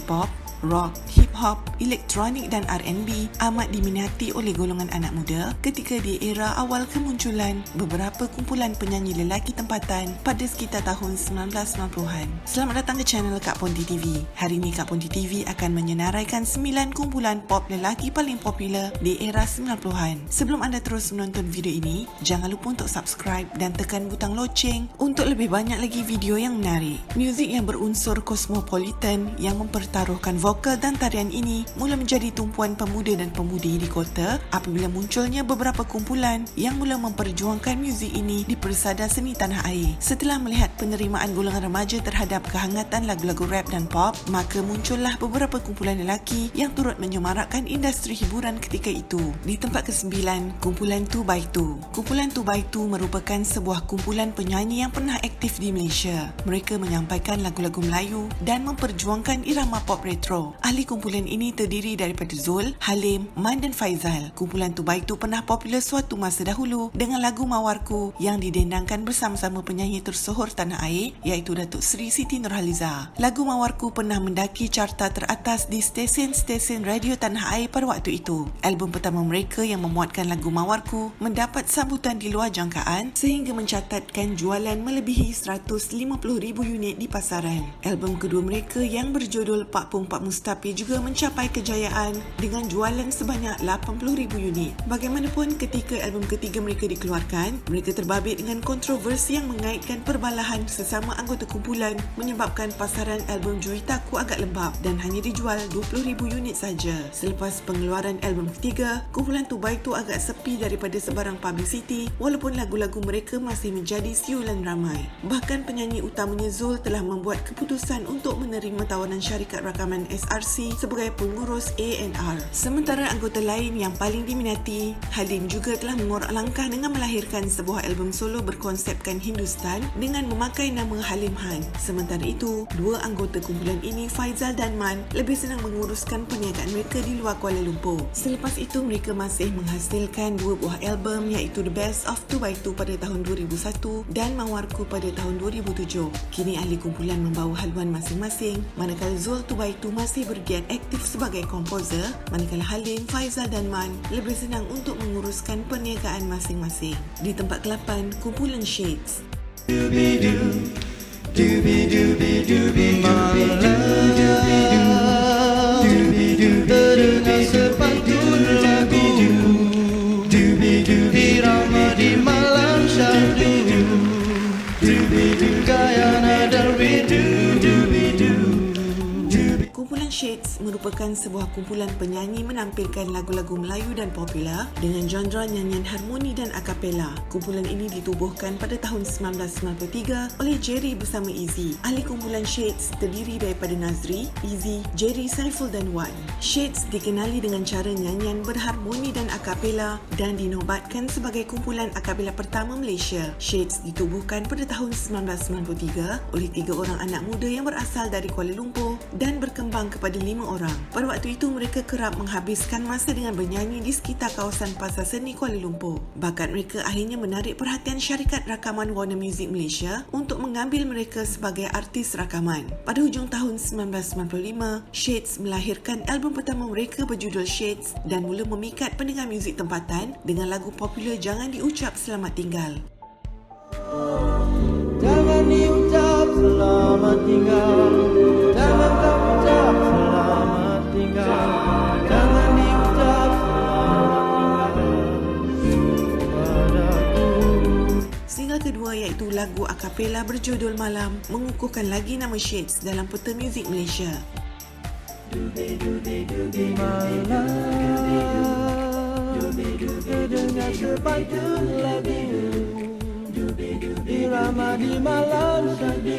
pop, rock, hip-hop, elektronik dan R&B amat diminati oleh golongan anak muda ketika di era awal kemunculan beberapa kumpulan penyanyi lelaki tempatan pada sekitar tahun 1990-an. Selamat datang ke channel Kak Ponti TV. Hari ini Kak Ponti TV akan menyenaraikan 9 kumpulan pop lelaki paling popular di era 90-an. Sebelum anda terus menonton video ini, jangan lupa untuk subscribe dan tekan butang loceng untuk lebih banyak lagi video yang menarik. Muzik yang berunsur kosmopolitan yang mempertaruhkan vokal dan tarian ini mula menjadi tumpuan pemuda dan pemudi di kota apabila munculnya beberapa kumpulan yang mula memperjuangkan muzik ini di persada seni tanah air. Setelah melihat penerimaan golongan remaja terhadap kehangatan lagu-lagu rap dan pop, maka muncullah beberapa kumpulan lelaki yang turut menyemarakkan industri hiburan ketika itu. Di tempat ke-9, kumpulan 2x2. Kumpulan 2x2 merupakan sebuah kumpulan penyanyi yang pernah aktif di Malaysia. Mereka menyampaikan lagu-lagu Melayu dan memperjuangkan irama pop retro. Ahli kumpulan ini terdiri daripada Zul, Halim, Man dan Faizal. Kumpulan 2x2 pernah popular suatu masa dahulu dengan lagu Mawarku yang didendangkan bersama-sama penyanyi tersohor tanah air iaitu Datuk Seri Siti Nurhaliza. Lagu Mawarku pernah mendaki carta teratas di stesen-stesen radio tanah air pada waktu itu. Album pertama mereka yang memuatkan lagu Mawarku mendapat sambutan di luar jangkaan sehingga mencatatkan jualan melebihi 150,000 unit di pasaran. Album kedua mereka yang berjudul Pak Pung Pak Mustafi juga mencapai kejayaan dengan jualan sebanyak 80,000 unit. Bagaimanapun, ketika album ketiga mereka dikeluarkan, mereka terbabit dengan kontroversi yang mengaitkan perbalahan sesama anggota kumpulan menyebabkan pasaran album Juwitaku agak lembap dan hanya dijual 20,000 unit saja. Selepas pengeluaran album ketiga, kumpulan 2x2 agak sepi daripada sebarang publicity walaupun lagu-lagu mereka masih menjadi siulan ramai. Bahkan penyanyi utamanya Zul telah membuat keputusan untuk menerima tawaran syarikat rakaman SRC sebagai pengurus A&R. Sementara anggota lain yang paling diminati, Halim juga telah mengorak langkah dengan melahirkan sebuah album solo berkonsepkan Hindustan dengan memakai nama Halim Han. Sementara itu, dua anggota kumpulan ini, Faizal dan Man, lebih senang menguruskan perniagaan mereka di luar Kuala Lumpur. Selepas itu, mereka masih menghasilkan dua buah album iaitu The Best of 2x2 pada tahun 2001 dan Mawarku pada tahun 2007. Kini ahli kumpulan membawa haluan masing-masing, manakala Zul 2x2 masih bergiat aktif sebagai komposer, manakala Halim, Faizal dan Man lebih senang untuk menguruskan perniagaan masing-masing. Di tempat ke-8, kumpulan Shades. Kumpulan Shades merupakan sebuah kumpulan penyanyi menampilkan lagu-lagu Melayu dan popular dengan genre nyanyian harmoni dan akapela. Kumpulan ini ditubuhkan pada tahun 1993 oleh Jerry bersama Izzy. Ahli kumpulan Shades terdiri daripada Nazri, Izzy, Jerry, Saiful dan Wan. Shades dikenali dengan cara nyanyian berharmoni dan akapela dan dinobatkan sebagai kumpulan akapela pertama Malaysia. Shades ditubuhkan pada tahun 1993 oleh 3 orang anak muda yang berasal dari Kuala Lumpur dan berkembang kepada 5 orang. Pada waktu itu, mereka kerap menghabiskan masa dengan bernyanyi di sekitar kawasan Pasar Seni Kuala Lumpur. Bakat mereka akhirnya menarik perhatian syarikat rakaman Warner Music Malaysia untuk mengambil mereka sebagai artis rakaman. Pada hujung tahun 1995, Shades melahirkan album pertama mereka berjudul Shades dan mula memikat pendengar muzik tempatan dengan lagu popular Jangan Diucap Selamat Tinggal. Jangan diucap selamat tinggal, jangan kau ucap selamat tinggal, jangan diucap selamat tinggal padaku. Single kedua iaitu lagu akapela berjudul Malam mengukuhkan lagi nama Shades dalam peta muzik Malaysia. Malam, dengar sepantun lagu irama di malam syahdu.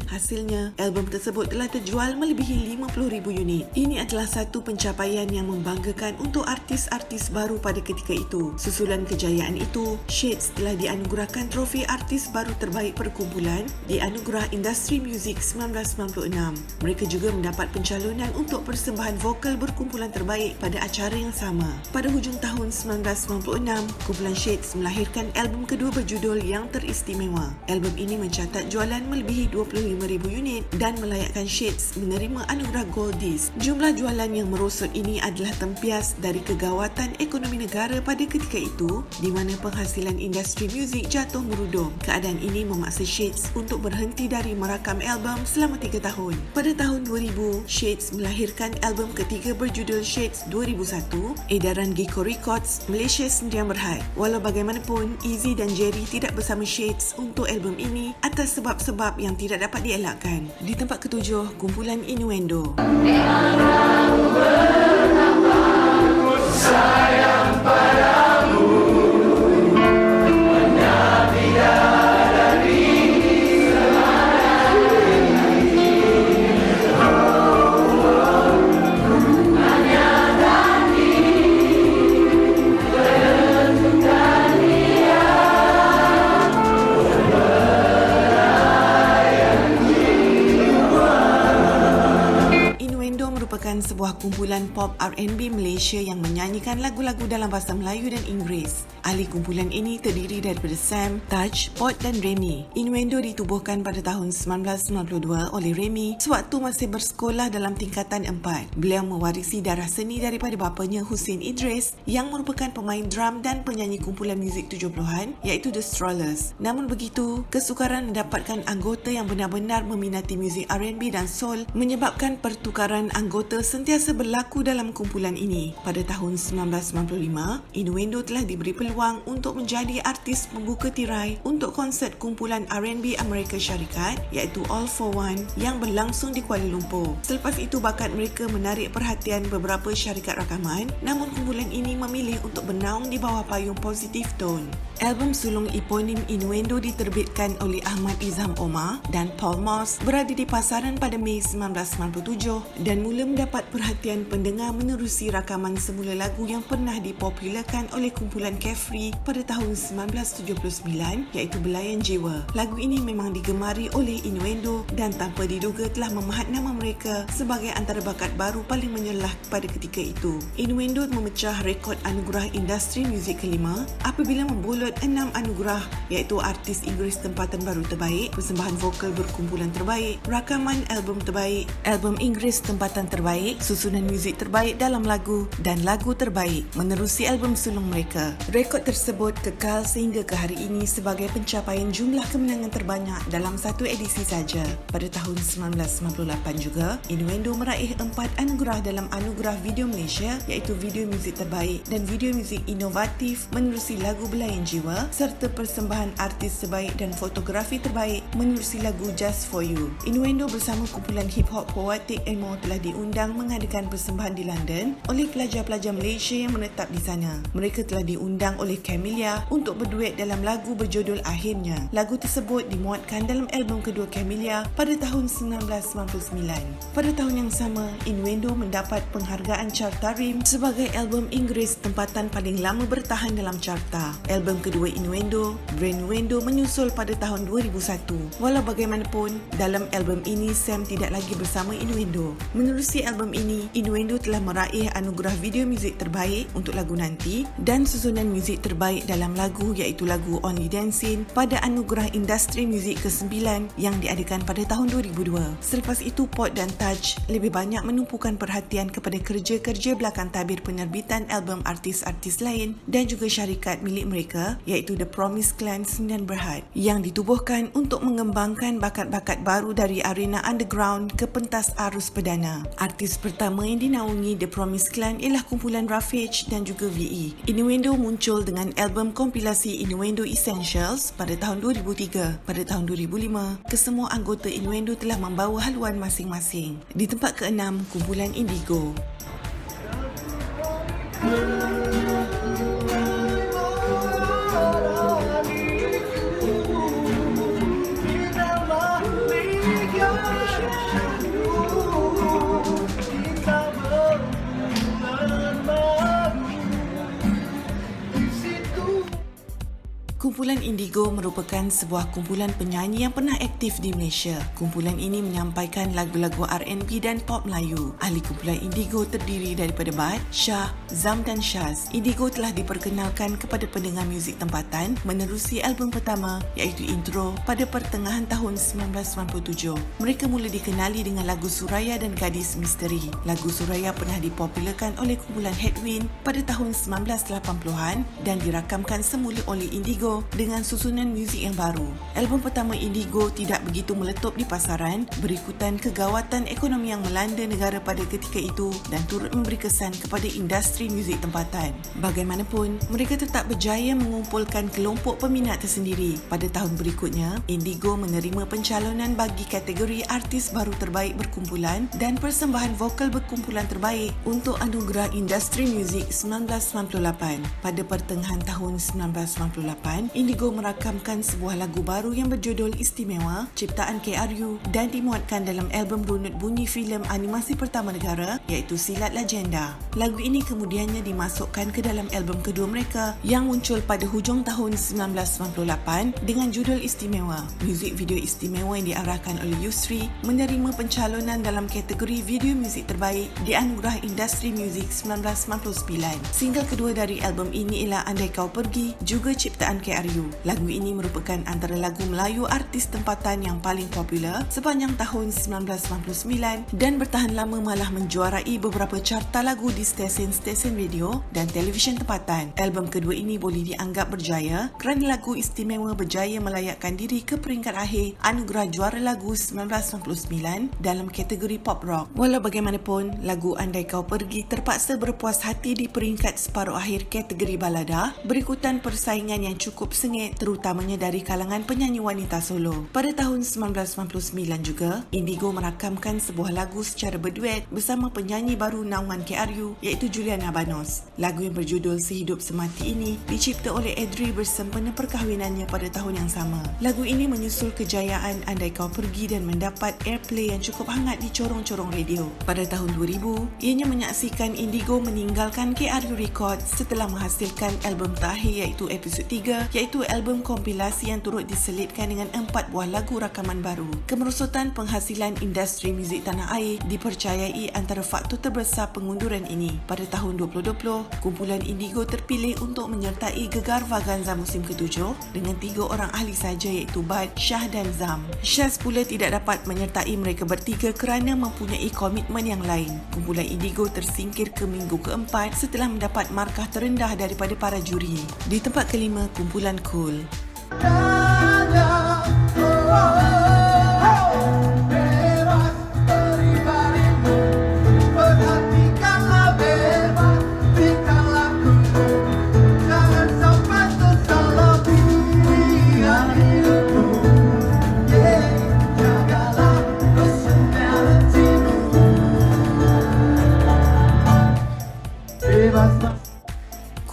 Hasilnya, album tersebut telah terjual melebihi 50,000 unit. Ini adalah satu pencapaian yang membanggakan untuk artis-artis baru pada ketika itu. Susulan kejayaan itu, Shades telah dianugerahkan trofi artis baru terbaik perkumpulan di Anugerah Industri Muzik 1996. Mereka juga mendapat pencalonan untuk persembahan vokal berkumpulan terbaik pada acara yang sama. Pada hujung tahun 1996, kumpulan Shades melahirkan album kedua berjudul Yang Teristimewa. Album ini mencatat jualan melebihi 25,000 5,000 unit dan melayakkan Shades menerima anugerah Gold Disc. Jumlah jualan yang merosot ini adalah tempias dari kegawatan ekonomi negara pada ketika itu di mana penghasilan industri muzik jatuh merudum. Keadaan ini memaksa Shades untuk berhenti dari merakam album selama 3 tahun. Pada tahun 2000, Shades melahirkan album ketiga berjudul Shades 2001. Edaran Gecko Records Malaysia sendirian berhad. Walau bagaimanapun, Easy dan Jerry tidak bersama Shades untuk album ini atas sebab-sebab yang tidak dapat dielakkan. Di tempat ketujuh, kumpulan Innuendo. Sebuah kumpulan pop R&B Malaysia yang menyanyikan lagu-lagu dalam bahasa Melayu dan Inggeris. Ahli kumpulan ini terdiri daripada Sam, Taj, Pot dan Remy. Innuendo ditubuhkan pada tahun 1992 oleh Remy sewaktu masih bersekolah dalam tingkatan 4. Beliau mewarisi darah seni daripada bapanya Hussein Idris yang merupakan pemain drum dan penyanyi kumpulan muzik 70-an iaitu The Strollers. Namun begitu, kesukaran mendapatkan anggota yang benar-benar meminati muzik R&B dan soul menyebabkan pertukaran anggota sentiasa berlaku dalam kumpulan ini. Pada tahun 1995, Innuendo telah diberi peluang untuk menjadi artis pembuka tirai untuk konsert kumpulan R&B Amerika Syarikat iaitu All for One yang berlangsung di Kuala Lumpur. Selepas itu, bakat mereka menarik perhatian beberapa syarikat rakaman, namun kumpulan ini memilih untuk bernaung di bawah payung Positive Tone. Album sulung eponim Innuendo diterbitkan oleh Ahmad Izham Omar dan Paul Moss berada di pasaran pada Mei 1997 dan mula mendapat perhatian pendengar menerusi rakaman semula lagu yang pernah dipopularkan oleh kumpulan Carefree pada tahun 1979 iaitu Belayan Jiwa. Lagu ini memang digemari oleh Innuendo dan tanpa diduga telah memahat nama mereka sebagai antara bakat baru paling menyelah pada ketika itu. Innuendo memecah rekod anugerah industri muzik kelima apabila membolot 6 anugerah iaitu artis Inggeris tempatan baru terbaik, persembahan vokal berkumpulan terbaik, rakaman album terbaik, album Inggeris tempatan terbaik, susunan muzik terbaik dalam lagu dan lagu terbaik menerusi album sulung mereka. Rekod tersebut kekal sehingga ke hari ini sebagai pencapaian jumlah kemenangan terbanyak dalam satu edisi saja. Pada tahun 1998 juga, Innuendo meraih 4 anugerah dalam anugerah video Malaysia iaitu video muzik terbaik dan video muzik inovatif menerusi lagu Belayan Jiwa serta persembahan artis terbaik dan fotografi terbaik menerusi lagu Just For You. Innuendo bersama kumpulan hip-hop Poetic Emo telah diundang mengadakan persembahan di London oleh pelajar-pelajar Malaysia yang menetap di sana. Mereka telah diundang oleh Camellia untuk berduet dalam lagu berjudul Akhirnya. Lagu tersebut dimuatkan dalam album kedua Camellia pada tahun 1999. Pada tahun yang sama, Innuendo mendapat penghargaan Carta RIM sebagai album Inggeris tempatan paling lama bertahan dalam carta. Album kedua Innuendo, Brainuendo, menyusul pada tahun 2001. Walau bagaimanapun, dalam album ini Sam tidak lagi bersama Innuendo. Menerusi album ini, Innuendo telah meraih anugerah video muzik terbaik untuk lagu Nanti dan susunan muzik terbaik dalam lagu iaitu lagu Only Dancing pada anugerah industri muzik ke-9 yang diadakan pada tahun 2002. Selepas itu, Pot dan Taj lebih banyak menumpukan perhatian kepada kerja-kerja belakang tabir penerbitan album artis-artis lain dan juga syarikat milik mereka iaitu The Promise Clan Sdn Bhd yang ditubuhkan untuk mengembangkan bakat-bakat baru dari arena underground ke pentas arus perdana. Artis pertama yang dinaungi The Promise Clan ialah kumpulan Ravage dan juga VE. Innuendo muncul dengan album kompilasi Innuendo Essentials pada tahun 2003. Pada tahun 2005, kesemua anggota Innuendo telah membawa haluan masing-masing. Di tempat ke-6, kumpulan Indigo. Kumpulan Indigo merupakan sebuah kumpulan penyanyi yang pernah aktif di Malaysia. Kumpulan ini menyampaikan lagu-lagu R&B dan pop Melayu. Ahli kumpulan Indigo terdiri daripada Bad, Shah, Zam dan Shaz. Indigo telah diperkenalkan kepada pendengar muzik tempatan menerusi album pertama iaitu Intro pada pertengahan tahun 1997. Mereka mula dikenali dengan lagu Suraya dan Gadis Misteri. Lagu Suraya pernah dipopularkan oleh kumpulan Headwind pada tahun 1980-an dan dirakamkan semula oleh Indigo dengan susunan muzik yang baru. Album pertama Indigo tidak begitu meletup di pasaran berikutan kegawatan ekonomi yang melanda negara pada ketika itu dan turut memberi kesan kepada industri muzik tempatan. Bagaimanapun, mereka tetap berjaya mengumpulkan kelompok peminat tersendiri. Pada tahun berikutnya, Indigo menerima pencalonan bagi kategori artis baru terbaik berkumpulan dan persembahan vokal berkumpulan terbaik untuk anugerah industri muzik 1998. Pada pertengahan tahun 1998, Indigo merakamkan sebuah lagu baru yang berjudul Istimewa, ciptaan KRU dan dimuatkan dalam album runut bunyi filem animasi pertama negara iaitu Silat Legenda. Lagu ini kemudiannya dimasukkan ke dalam album kedua mereka yang muncul pada hujung tahun 1998 dengan judul Istimewa. Muzik video Istimewa yang diarahkan oleh Yusri menerima pencalonan dalam kategori video muzik terbaik di Anugerah Industri Muzik 1999. Single kedua dari album ini ialah Andai Kau Pergi, juga ciptaan KRU. Lagu ini merupakan antara lagu Melayu artis tempatan yang paling popular sepanjang tahun 1999 dan bertahan lama malah menjuarai beberapa carta lagu di stesen-stesen radio dan televisyen tempatan. Album kedua ini boleh dianggap berjaya kerana lagu Istimewa berjaya melayakkan diri ke peringkat akhir Anugerah Juara Lagu 1999 dalam kategori pop rock. Walau bagaimanapun, lagu Andai Kau Pergi terpaksa berpuas hati di peringkat separuh akhir kategori balada berikutan persaingan yang cukup sengit terutamanya dari kalangan penyanyi wanita solo. Pada tahun 1999 juga, Indigo merakamkan sebuah lagu secara berduet bersama penyanyi baru naungan KRU iaitu Juliana Banos. Lagu yang berjudul Sehidup Semati ini dicipta oleh Edri bersempena perkahwinannya pada tahun yang sama. Lagu ini menyusul kejayaan Andai Kau Pergi dan mendapat airplay yang cukup hangat di corong-corong radio. Pada tahun 2000, ianya menyaksikan Indigo meninggalkan KRU Records setelah menghasilkan album terakhir iaitu episod 3 iaitu album kompilasi yang turut diselipkan dengan 4 buah lagu rakaman baru. Kemerosotan penghasilan industri muzik tanah air dipercayai antara faktor terbesar pengunduran ini. Pada tahun 2020, kumpulan Indigo terpilih untuk menyertai Gegar Vaganza musim ke-7 dengan 3 orang ahli saja iaitu Bad, Shah dan Zam. Shaz pula tidak dapat menyertai mereka bertiga kerana mempunyai komitmen yang lain. Kumpulan Indigo tersingkir ke minggu ke-4 setelah mendapat markah terendah daripada para juri. Di tempat kelima, kumpulan Cool.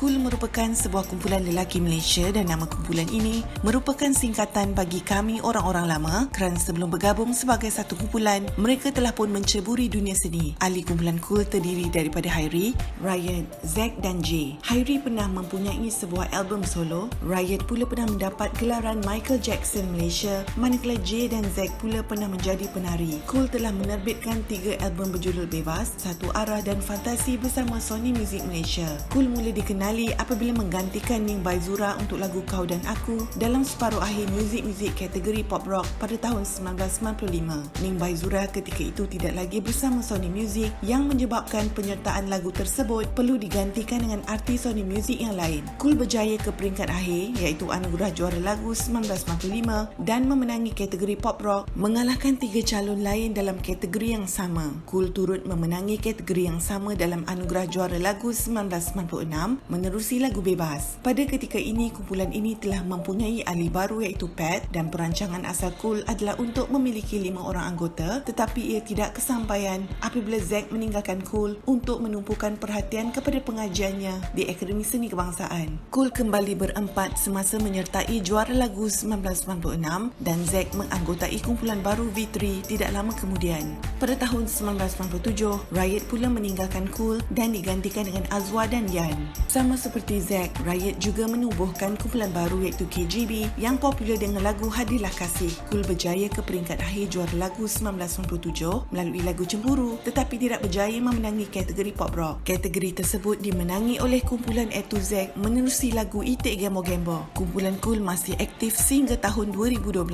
Cool merupakan sebuah kumpulan lelaki Malaysia dan nama kumpulan ini merupakan singkatan bagi kami orang-orang lama kerana sebelum bergabung sebagai satu kumpulan, mereka telah pun menceburi dunia seni. Ahli kumpulan Cool terdiri daripada Hairi, Riot, Zack dan Jay. Hairi pernah mempunyai sebuah album solo, Riot pula pernah mendapat gelaran Michael Jackson Malaysia, manakala Jay dan Zack pula pernah menjadi penari. Cool telah menerbitkan 3 album berjudul Bebas, Satu Arah dan Fantasi bersama Sony Music Malaysia. Cool mula dikenali apabila menggantikan Ning Baizura untuk lagu Kau dan Aku dalam separuh akhir muzik-muzik kategori pop rock pada tahun 1995. Ning Baizura ketika itu tidak lagi bersama Sony Music yang menyebabkan penyertaan lagu tersebut perlu digantikan dengan artis Sony Music yang lain. Cool berjaya ke peringkat akhir iaitu Anugerah Juara Lagu 1995 dan memenangi kategori pop rock mengalahkan 3 calon lain dalam kategori yang sama. Cool turut memenangi kategori yang sama dalam Anugerah Juara Lagu 1996 menerusi lagu Bebas. Pada ketika ini, kumpulan ini telah mempunyai ahli baru iaitu Pat dan perancangan asal Cool adalah untuk memiliki 5 orang anggota tetapi ia tidak kesampaian apabila Zack meninggalkan Cool untuk menumpukan perhatian kepada pengajiannya di Akademi Seni Kebangsaan. Cool kembali berempat semasa menyertai Juara Lagu 1996 dan Zack menganggotai kumpulan baru V3 tidak lama kemudian. Pada tahun 1997, Riot pula meninggalkan Cool dan digantikan dengan Azwa dan Yan. Sama seperti A2Z, Riot juga menubuhkan kumpulan baru iaitu KGB yang popular dengan lagu Hadirlah Kasih. Kool berjaya ke peringkat akhir juara lagu 1997 melalui lagu Cemburu tetapi tidak berjaya memenangi kategori pop rock. Kategori tersebut dimenangi oleh kumpulan A2Z menerusi lagu Itik Gembo Gembo. Kumpulan Kool masih aktif sehingga tahun 2012.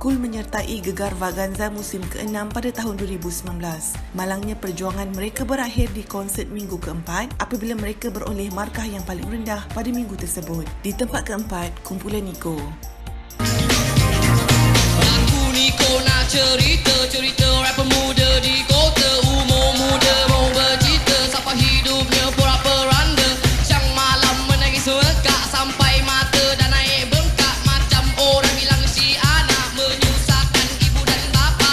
Kool menyertai Gegar Vaganza musim ke-6 pada tahun 2019. Malangnya perjuangan mereka berakhir di konsert minggu keempat apabila mereka beroleh markah yang paling rendah pada minggu tersebut. Di tempat keempat, kumpulan Nico. Aku Niko nak cerita rapper muda di kota, umur muda mau bercerita siapa hidupnya pura-peranda, siang malam menangis mekak sampai mata dah naik bengkak, macam orang bilang si anak menyusahkan ibu dan bapa.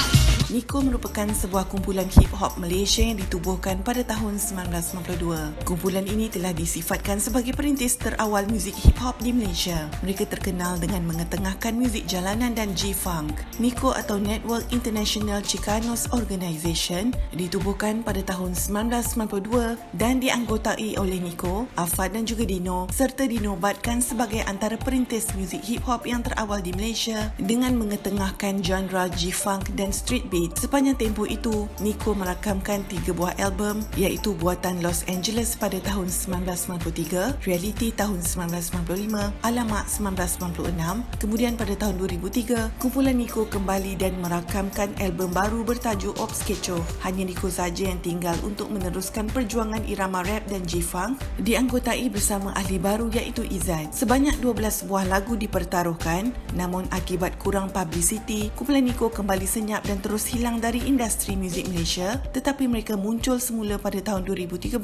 Nico merupakan sebuah kumpulan hip-hop Malaysia yang ditubuhkan pada tahun 1992. Kumpulan ini telah disifatkan sebagai perintis terawal muzik hip-hop di Malaysia. Mereka terkenal dengan mengetengahkan muzik jalanan dan G-Funk. Nico atau Network International Chicanos Organization ditubuhkan pada tahun 1992 dan dianggotai oleh Nico, Afad dan juga Dino serta dinobatkan sebagai antara perintis muzik hip-hop yang terawal di Malaysia dengan mengetengahkan genre G-Funk dan Street Beat. Sepanjang tempoh itu, Nico merakamkan 3 buah album iaitu Buatan Los Angeles pada tahun 1993, Reality tahun 1995, Alamak 1996. Kemudian pada tahun 2003, kumpulan Nico kembali dan merakamkan album baru bertajuk Ops Kecoh. Hanya Nico saja yang tinggal untuk meneruskan perjuangan irama rap dan G-Funk, dianggotai bersama ahli baru iaitu Izzat. Sebanyak 12 buah lagu dipertaruhkan, namun akibat kurang publicity, kumpulan Nico kembali senyap dan terus hilang dari industri muzik Malaysia, tetapi mereka muncul semula pada tahun 2013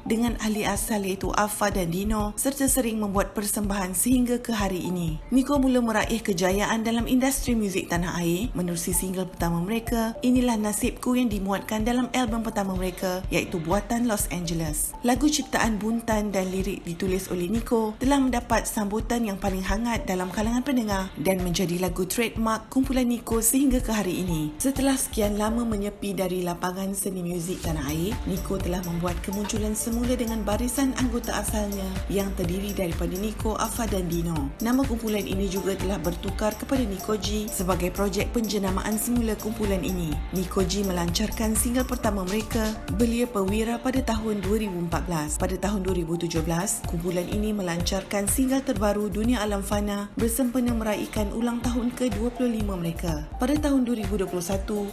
dengan ahli asal iaitu Afa dan Dino serta sering membuat persembahan sehingga ke hari ini. Nico mula meraih kejayaan dalam industri muzik tanah air menerusi single pertama mereka, Inilah Nasibku yang dimuatkan dalam album pertama mereka iaitu Buatan Los Angeles. Lagu ciptaan Buntan dan lirik ditulis oleh Nico telah mendapat sambutan yang paling hangat dalam kalangan pendengar dan menjadi lagu trademark kumpulan Nico sehingga ke hari ini. Setelah sekian lama menyepi dari lapangan seni muzik tanah air, Nico telah membuat kemunculan semula dengan barisan anggota asalnya yang terdiri daripada Nico, Afa dan Dino. Nama kumpulan ini juga telah bertukar kepada Nico G sebagai projek penjenamaan semula kumpulan ini. Nico G melancarkan single pertama mereka, Belia Perwira pada tahun 2014. Pada tahun 2017, kumpulan ini melancarkan single terbaru Dunia Alam Fana bersempena meraihkan ulang tahun ke-25 mereka. Pada tahun 2021,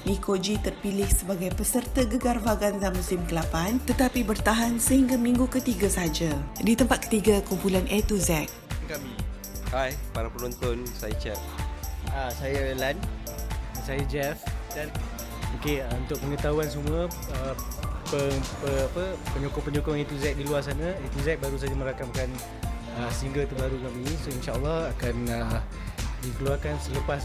Nico G terpilih sebagai peserta Gegar Vaganza musim ke-8 tetapi bertahan sehingga minggu ketiga saja. Di tempat ketiga, kumpulan A2Z. Kami. Hai para penonton, saya Chad. Saya Lan. Saya Jeff. Dan untuk pengetahuan semua, penyokong-penyokong A2Z di luar sana, A2Z baru saja merakamkan single terbaru kami. So insyaAllah akan dikeluarkan selepas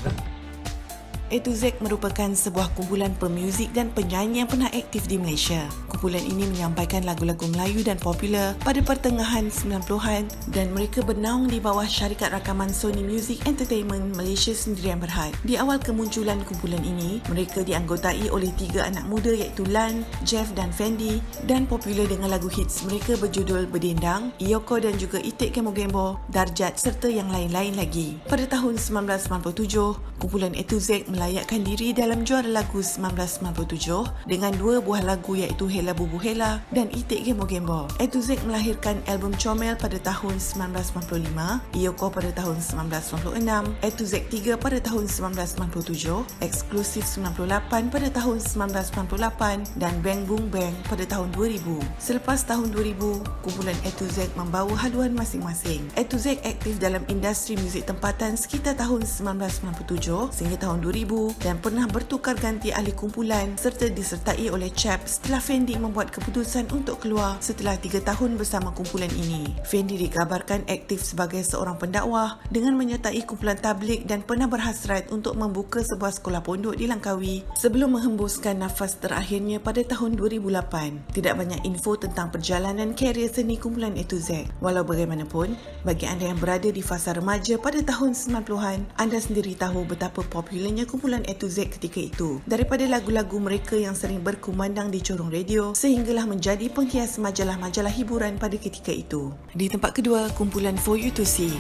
A2Z merupakan sebuah kumpulan pemuzik dan penyanyi yang pernah aktif di Malaysia. Kumpulan ini menyampaikan lagu-lagu Melayu dan popular pada pertengahan 90-an dan mereka bernaung di bawah syarikat rakaman Sony Music Entertainment Malaysia Sendirian Berhad. Di awal kemunculan kumpulan ini, mereka dianggotai oleh 3 anak muda iaitu Lan, Jeff dan Fendi dan popular dengan lagu hits mereka berjudul Berdendang, Iyoko dan juga Itik Gembo Gembo, Darjat serta yang lain-lain lagi. Pada tahun 1997, kumpulan A2Z melayakkan diri dalam juara lagu 1997 dengan 2 buah lagu iaitu Hela Bubu Hela dan Itik Gembo Gembo. A2Z melahirkan album Comel pada tahun 1995, Iyoko pada tahun 1996, A2Z 3 pada tahun 1997, Eksklusif 98 pada tahun 1998 dan Bang Boom Bang pada tahun 2000. Selepas tahun 2000, kumpulan A2Z membawa haluan masing-masing. A2Z aktif dalam industri muzik tempatan sekitar tahun 1997 sehingga tahun 2000 dan pernah bertukar ganti ahli kumpulan serta disertai oleh Chap setelah Fendi membuat keputusan untuk keluar setelah 3 tahun bersama kumpulan ini. Fendi dikabarkan aktif sebagai seorang pendakwah dengan menyertai kumpulan tabligh dan pernah berhasrat untuk membuka sebuah sekolah pondok di Langkawi sebelum menghembuskan nafas terakhirnya pada tahun 2008. Tidak banyak info tentang perjalanan karier seni kumpulan A2Z. Walau bagaimanapun, bagi anda yang berada di fasa remaja pada tahun 90-an, anda sendiri tahu betapa popularnya kumpulan kumpulan A to Z ketika itu. Daripada lagu-lagu mereka yang sering berkumandang di corong radio sehinggalah menjadi penghias majalah-majalah hiburan pada ketika itu. Di tempat kedua, kumpulan For You to See.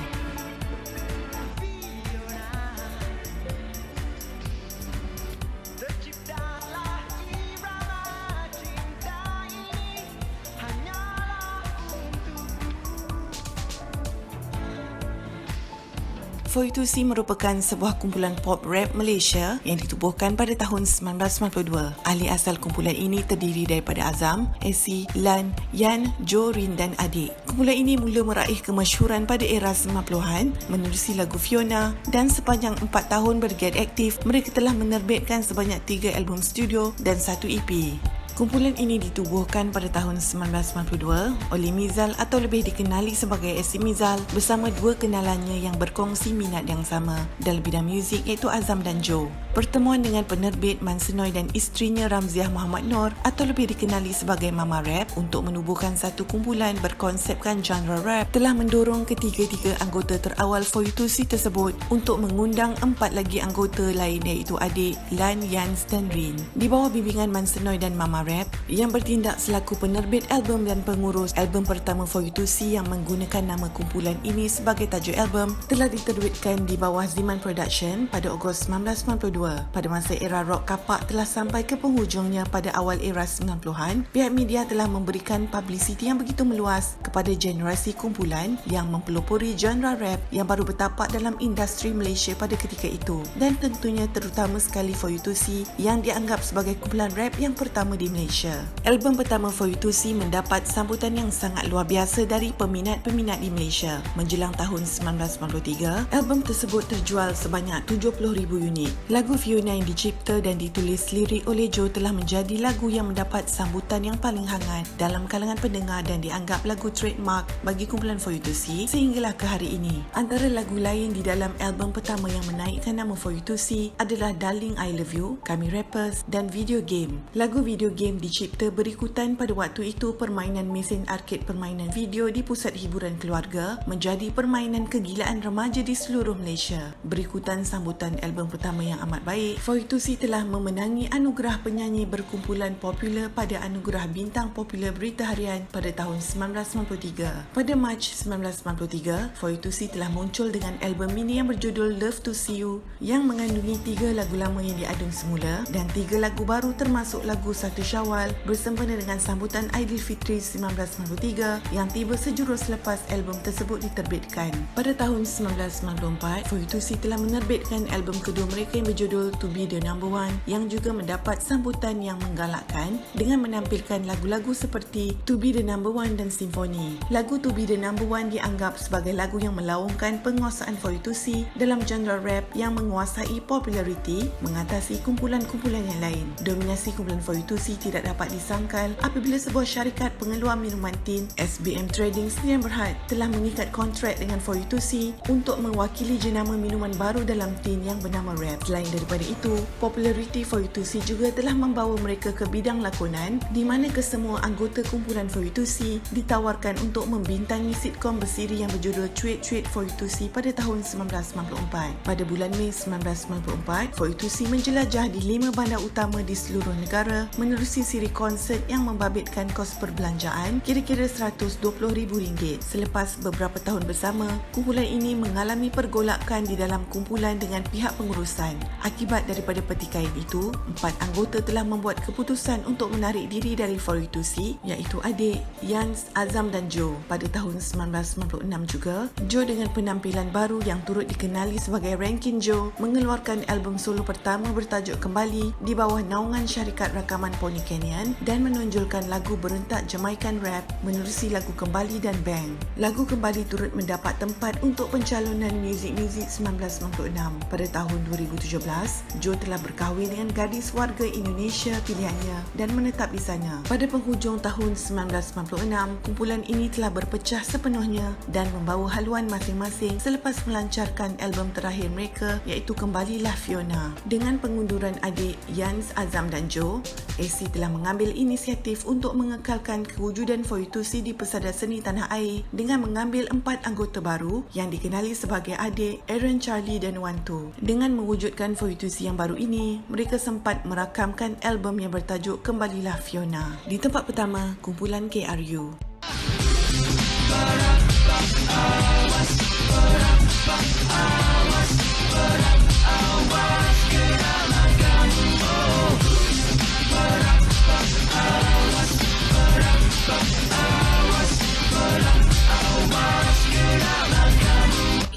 For You to See merupakan sebuah kumpulan pop rap Malaysia yang ditubuhkan pada tahun 1992. Ahli asal kumpulan ini terdiri daripada Azam, Essie, Lan, Yan, Jo, Rin dan Adik. Kumpulan ini mula meraih kemasyhuran pada era 90-an menerusi lagu Fiona, dan sepanjang 4 tahun bergiat aktif, mereka telah menerbitkan sebanyak 3 album studio dan 1 EP. Kumpulan ini ditubuhkan pada tahun 1992 oleh Mizal atau lebih dikenali sebagai Essie Mizal bersama dua kenalannya yang berkongsi minat yang sama dalam bidang muzik iaitu Azam dan Jo. Pertemuan dengan penerbit Mansenoy dan isterinya Ramziah Muhammad Noor atau lebih dikenali sebagai Mama Rap untuk menubuhkan satu kumpulan berkonsepkan genre rap telah mendorong ketiga-tiga anggota terawal For You to See tersebut untuk mengundang 4 lagi anggota lain iaitu Adik, Lan, Yans dan Rin. Di bawah bimbingan Mansenoy dan Mama Rap yang bertindak selaku penerbit album dan pengurus album pertama For You to See yang menggunakan nama kumpulan ini sebagai tajuk album telah diterbitkan di bawah Ziman Production pada Ogos 1992. Pada masa era rock kapak telah sampai ke penghujungnya pada awal era 90-an, pihak media telah memberikan publicity yang begitu meluas kepada generasi kumpulan yang mempelopori genre rap yang baru bertapak dalam industri Malaysia pada ketika itu, dan tentunya terutama sekali For You to See yang dianggap sebagai kumpulan rap yang pertama di Malaysia. Album pertama For You to See mendapat sambutan yang sangat luar biasa dari peminat-peminat di Malaysia. Menjelang tahun 1993, album tersebut terjual sebanyak 70,000 unit. Lagu Fiona yang dicipta dan ditulis lirik oleh Jo telah menjadi lagu yang mendapat sambutan yang paling hangat dalam kalangan pendengar dan dianggap lagu trademark bagi kumpulan For You to See sehinggalah ke hari ini. Antara lagu lain di dalam album pertama yang menaikkan nama For You to See adalah Darling I Love You, Kami Rappers dan Video Game. Lagu Video Game dicipta berikutan pada waktu itu permainan mesin arcade permainan video di pusat hiburan keluarga menjadi permainan kegilaan remaja di seluruh Malaysia. Berikutan sambutan album pertama yang amat baik, For You to See telah memenangi anugerah penyanyi berkumpulan popular pada anugerah bintang popular berita harian pada tahun 1993. Pada Mac 1993, For You to See telah muncul dengan album mini yang berjudul Love to See You yang mengandungi 3 lagu lama yang diadun semula dan 3 lagu baru termasuk lagu 1 Syawal bersempena dengan sambutan Aidilfitri 1993 yang tiba sejurus selepas album tersebut diterbitkan. Pada tahun 1994, For You to See telah menerbitkan album kedua mereka yang berjudul To Be The Number One yang juga mendapat sambutan yang menggalakkan dengan menampilkan lagu-lagu seperti To Be The Number One dan Simfoni. Lagu To Be The Number One dianggap sebagai lagu yang melaungkan penguasaan For You to See dalam genre rap yang menguasai populariti mengatasi kumpulan-kumpulan yang lain. Dominasi kumpulan For You to See tidak dapat disangkal apabila sebuah syarikat pengeluar minuman tin SBM Trading Sdn Bhd telah mengikat kontrak dengan For You to See untuk mewakili jenama minuman baru dalam tin yang bernama Rap. Selain daripada itu, populariti For You to See juga telah membawa mereka ke bidang lakonan di mana kesemua anggota kumpulan For You to See ditawarkan untuk membintangi sitkom bersiri yang berjudul Cuit Cuit For You to See pada tahun 1994. Pada bulan Mei 1994, For You to See menjelajah di 5 bandar utama di seluruh negara menerusi siri konsert yang membabitkan kos perbelanjaan kira-kira RM120,000. Selepas beberapa tahun bersama, kumpulan ini mengalami pergolakan di dalam kumpulan dengan pihak pengurusan. Akibat daripada pertikaian itu, 4 anggota telah membuat keputusan untuk menarik diri dari For You to See iaitu Adik, Yans, Azam dan Jo. Pada tahun 1996 juga, Jo dengan penampilan baru yang turut dikenali sebagai Rankin Jo mengeluarkan album solo pertama bertajuk Kembali di bawah naungan syarikat rakaman Pony Canyon dan menonjolkan lagu berentak Jamaican Rap menerusi lagu Kembali dan Bang. Lagu Kembali turut mendapat tempat untuk pencalonan Music 1996. Pada tahun 2017, Jo telah berkahwin dengan gadis warga Indonesia pilihannya dan menetap di sana. Pada penghujung tahun 1996, kumpulan ini telah berpecah sepenuhnya dan membawa haluan masing-masing selepas melancarkan album terakhir mereka iaitu Kembalilah Fiona. Dengan pengunduran adik Yans, Azam dan Jo, Essie FOYUTUSI telah mengambil inisiatif untuk mengekalkan kewujudan FOYUTUSI di pesada seni tanah air dengan mengambil 4 anggota baru yang dikenali sebagai adik Aaron, Charlie dan Wanto. Dengan mewujudkan FOYUTUSI yang baru ini, mereka sempat merakamkan album yang bertajuk Kembalilah Fiona. Di tempat pertama, kumpulan KRU.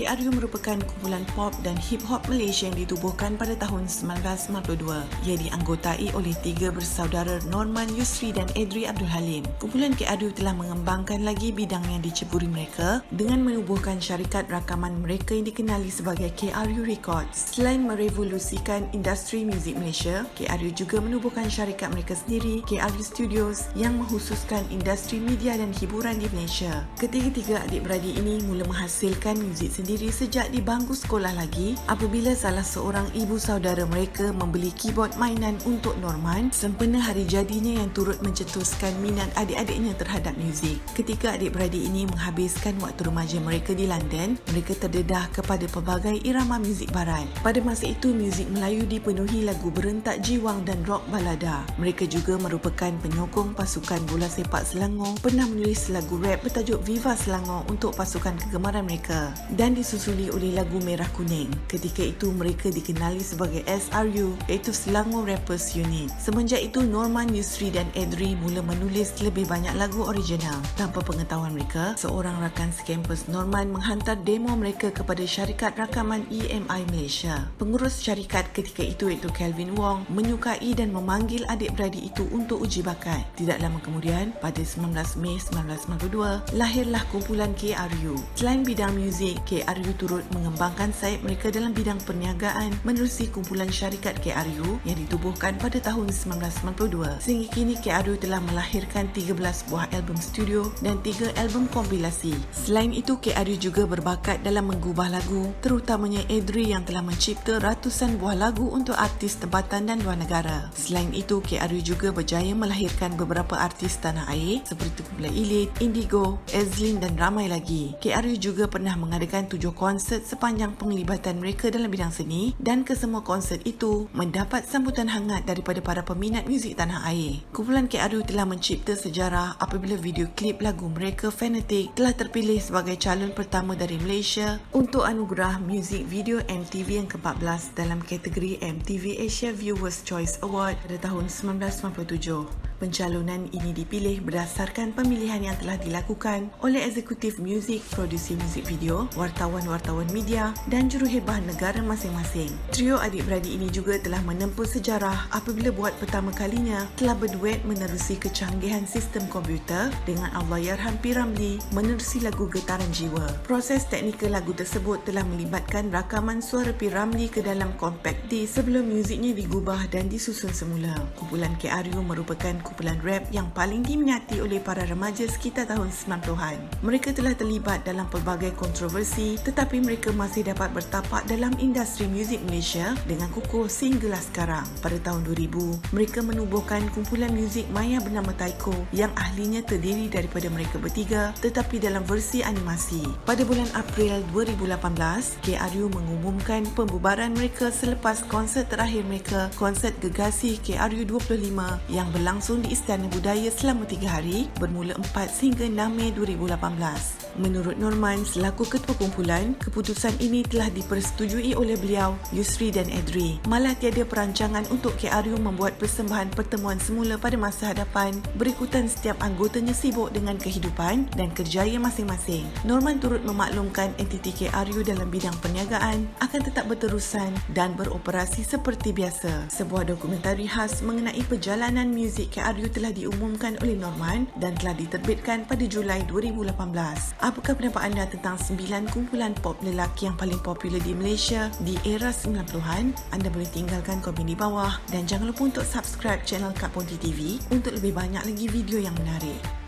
KRU merupakan kumpulan pop dan hip-hop Malaysia yang ditubuhkan pada tahun 1992. Ia dianggotai oleh 3 bersaudara Norman, Yusri dan Edri Abdul Halim. Kumpulan KRU telah mengembangkan lagi bidang yang diceburi mereka dengan menubuhkan syarikat rakaman mereka yang dikenali sebagai KRU Records. Selain merevolusikan industri muzik Malaysia, KRU juga menubuhkan syarikat mereka sendiri, KRU Studios, yang mengkhususkan industri media dan hiburan di Malaysia. Ketiga-tiga adik-beradik ini mula menghasilkan muzik sendiri sejak di bangku sekolah lagi apabila salah seorang ibu saudara mereka membeli keyboard mainan untuk Norman sempena hari jadinya yang turut mencetuskan minat adik-adiknya terhadap muzik. Ketika adik-beradik ini menghabiskan waktu remaja mereka di London, mereka terdedah kepada pelbagai irama muzik barat. Pada masa itu, muzik Melayu dipenuhi lagu berentak jiwang dan rock balada. Mereka juga merupakan penyokong pasukan bola sepak Selangor, pernah menulis lagu rap bertajuk Viva Selangor untuk pasukan kegemaran mereka dan disusuli oleh lagu Merah Kuning. Ketika itu mereka dikenali sebagai SRU, iaitu Selangor Rappers Unit. Semenjak itu Norman, Yusri dan Edri mula menulis lebih banyak lagu original. Tanpa pengetahuan mereka, seorang rakan sekampus Norman menghantar demo mereka kepada syarikat rakaman EMI Malaysia. Pengurus syarikat ketika itu iaitu Kelvin Wong menyukai dan memanggil adik-beradik itu untuk uji bakat. Tidak lama kemudian, pada 19 Mei 1992, lahirlah kumpulan KRU. Selain bidang muzik, KRU turut mengembangkan sayap mereka dalam bidang perniagaan menerusi kumpulan syarikat KRU yang ditubuhkan pada tahun 1992. Sehingga kini KRU telah melahirkan 13 buah album studio dan 3 album kompilasi. Selain itu, KRU juga berbakat dalam menggubah lagu, terutamanya Edri yang telah mencipta ratusan buah lagu untuk artis tempatan dan luar negara. Selain itu, KRU juga berjaya melahirkan beberapa artis tanah air seperti kumpulan Elite, Indigo, Ezlin dan ramai lagi. KRU juga pernah mengadakan 7 konsert sepanjang penglibatan mereka dalam bidang seni dan kesemua konsert itu mendapat sambutan hangat daripada para peminat muzik tanah air. Kumpulan KRU telah mencipta sejarah apabila video klip lagu mereka Fanatic telah terpilih sebagai calon pertama dari Malaysia untuk anugerah Music Video MTV yang ke-14 dalam kategori MTV Asia Viewers Choice Award pada tahun 1997. Pencalonan ini dipilih berdasarkan pemilihan yang telah dilakukan oleh eksekutif muzik, produksi muzik video, wartawan-wartawan media dan juruhebah negara masing-masing. Trio adik-beradik ini juga telah menempuh sejarah apabila buat pertama kalinya telah berduet menerusi kecanggihan sistem komputer dengan Allahyarham P. Ramlee menerusi lagu Getaran Jiwa. Proses teknikal lagu tersebut telah melibatkan rakaman suara P. Ramlee ke dalam compact disc sebelum muziknya digubah dan disusun semula. Kumpulan KRU merupakan kumpulan rap yang paling diminati oleh para remaja sekitar tahun 90-an. Mereka telah terlibat dalam pelbagai kontroversi tetapi mereka masih dapat bertapak dalam industri muzik Malaysia dengan kukuh sehinggalah sekarang. Pada tahun 2000, mereka menubuhkan kumpulan muzik maya bernama Taiko yang ahlinya terdiri daripada mereka bertiga tetapi dalam versi animasi. Pada bulan April 2018, KRU mengumumkan pembubaran mereka selepas konsert terakhir mereka, konsert Gegasi KRU 25 yang berlangsung di Istana Budaya selama 3 hari bermula 4 hingga 6 Mei 2018. Menurut Norman selaku ketua kumpulan, keputusan ini telah dipersetujui oleh beliau, Yusri dan Edri. Malah tiada perancangan untuk KRU membuat persembahan pertemuan semula pada masa hadapan berikutan setiap anggotanya sibuk dengan kehidupan dan kerjaya masing-masing. Norman turut memaklumkan entiti KRU dalam bidang perniagaan akan tetap berterusan dan beroperasi seperti biasa. Sebuah dokumentari khas mengenai perjalanan muzik KRU telah diumumkan oleh Norman dan telah diterbitkan pada Julai 2018. Apakah pendapat anda tentang 9 kumpulan pop lelaki yang paling popular di Malaysia di era 90-an? Anda boleh tinggalkan komen di bawah dan jangan lupa untuk subscribe channel Kak Ponti TV untuk lebih banyak lagi video yang menarik.